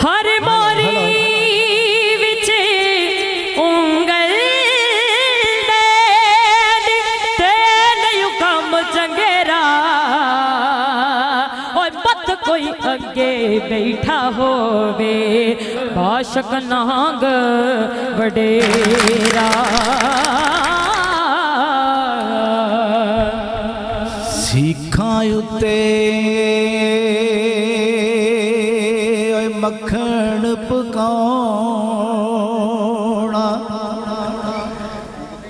हर मोरी विच उंगल ते नहीं कम चंगेरा और मत कोई अगे बैठा होवे बाशक नांग वडेरा। सीखां उत्ते मक्खण पकाउणा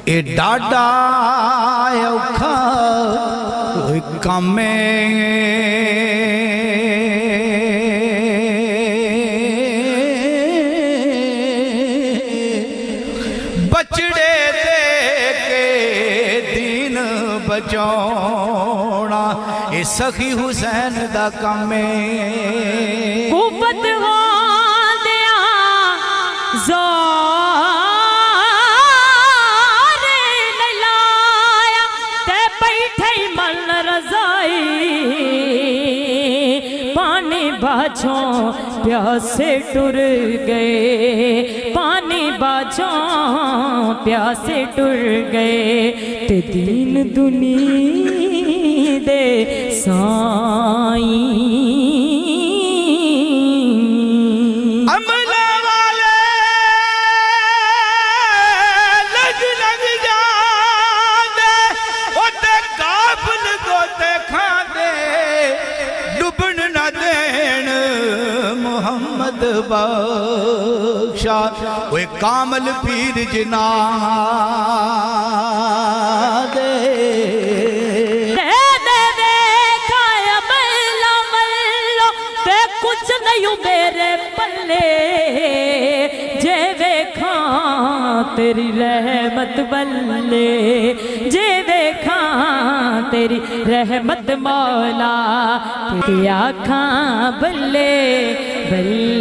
ए डाडा औखा काम बचड़े दे के दीन बचाउणा ए सखी हुसैन दा काम है। कुवत हो दिया ज़ोर नहीं लाया ते बैठे मन रज़ाई पानी बाझों प्यासे टुर गए पानी बाझों प्यासे टुर गए ते दीन दुनिया दे साई बख्शा वो कामल पीर जिना दे ते कुछ नहीं मेरे पल्ले जे वेखा तेरी रहमत बल्ले जे वेखा तेरी रहमत मौला तेरी आँखां बल्ले बल्ले।